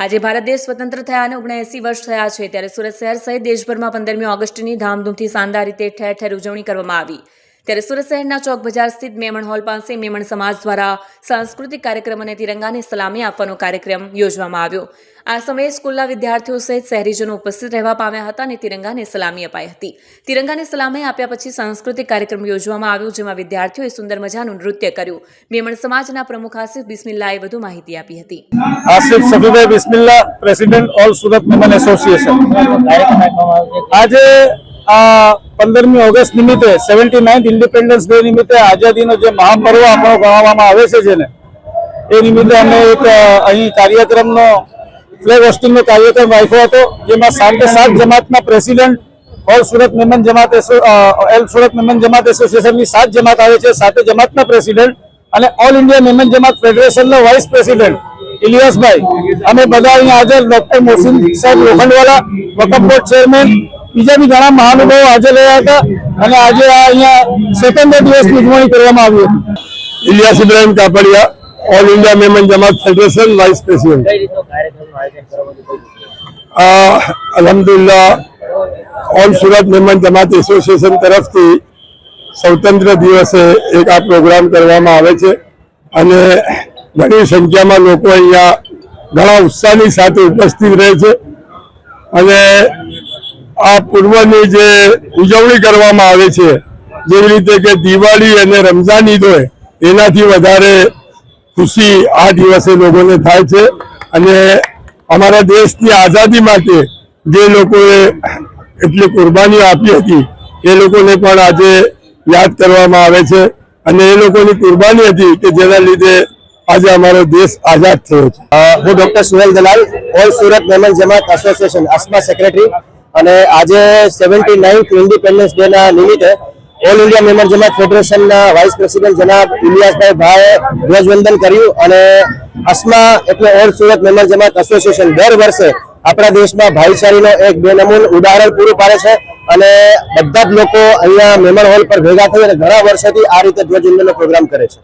આજે ભારત દેશ સ્વતંત્ર થયાને 79 વર્ષ થયા છે ત્યારે સુરત શહેર સહિત દેશભરમાં 15મી ઓગસ્ટની ધામધૂમથી શાનદાર રીતે ઠેર ઠેર ઉજવણી કરવામાં આવી। ત્યારે સુરત શહેરના ચોક બજાર સ્થિત મેમણ હોલ પાસે મેમણ સમાજ દ્વારા સાંસ્કૃતિક કાર્યક્રમ અને તિરંગાને સલામી આપવાનો કાર્યક્રમ યોજવામાં આવ્યો। આ સમયે સ્કૂલના વિદ્યાર્થીઓ સહિત શહેરીજનો ઉપસ્થિત રહેવા પામ્યા હતા અને તિરંગાને સલામી અપાઈ હતી। તિરંગાને સલામી આપ્યા પછી સાંસ્કૃતિક કાર્યક્રમ યોજવામાં આવ્યો જેમાં વિદ્યાર્થીઓએ સુંદર મજાનું નૃત્ય કર્યું। મેમણ સમાજના પ્રમુખ આસિફ બિસ્મિલ્લાએ વધુ માહિતી આપી હતી। आसिफ सफीभाई बिस्मिल्ला, प्रेसिडेंट ऑल सूरत मेमन एसोसिएशन। आज 15મી ઓગસ્ટ નિમિત્તે 79th ઇન્ડિપેન્ડન્સ ડે નિમિત્તે આઝાદીનો જે મહાપર્વ આપણો ગણવામાં આવે છે જેને એ નિમિત્તે અમે એક અહીં કાર્યક્રમનો ફ્લેગ હોસ્ટિંગનો કાર્યક્રમ રાખ્યો હતો જેમાં 7 જમાતના પ્રેસિડેન્ટ ઓલ સુરત મેમન જમાત એસોસિએશનની 7 જમાત આવે છે, 7 જમાતના પ્રેસિડેન્ટ અને ઓલ ઇન્ડિયા મેમન જમાત ફેડરેશનનો વાઇસ પ્રેસિડેન્ટ इलियास भाई अमे बधा अहीं हाजर डॉक्टर मोहसिन साहब लोखंडवाला वकफ बोर्ड चेरमेन बीजा भी घणा महानुभावो हाजर रह्या हता अने आजे अहींया स्वतंत्र दिवसनी उजवणी करवामां आवी हती। इलियास इब्राहिम कापड़िया ऑल इंडिया मेमन जमात फेडरेशन वाइस प्रेसिडेंट। अल्हम्दुलिल्लाह ऑल सूरत मेमन जमात एसोसिएशन तरफथी स्वतंत्र दिवसे एक आ प्रोग्राम करवामां आवे छे अने घनी संख्या में लोग अहींया घणा उत्साहनी साथे उपस्थित रहे छे अने आ पूर्वनी जे उजवणी करवामां आवे छे जेवी रीते के दिवाળી अने रमजान ईद होय एनाथी वधारे खुशी आ दिवसे लोगोने थाय छे अने अमारा देशनी आजादी माटे जे लोकोए एटली कुर्बानी आपी हती ए लोकोने पण आजे याद करवामां आवे छे अने ए लोकोनी कुर्बानी हती के जेना लीधे आज हमारो देश आजाद थयो छे। हूँ डॉक्टर सुहेल दलाल ऑल सूरत मेमन जमात एसोसिएशन अस्मा सेक्रेटरी अने आज 79th इंडिपेंडेंस डे ना निमित्ते ऑल इंडिया मेमन जमात फेडरेशन ना वाइस प्रेसिडेंट जनाब इलियास भाई ध्वजवंदन कर्યું અને अस्मा એટલે ऑल सूरत मेमन जमात एसोसिएशन दर वर्षे આપણા દેશમાં ભાઈચારીનો એક બેનમૂન ઉદાહરણ પૂરું પાડે છે અને બધા જ લોકો અહીંયા મેમન હોલ પર ભેગા થઈ અને ઘણા વર્ષોથી આ રીતે ધ્વજવંદનનો પ્રોગ્રામ કરે છે।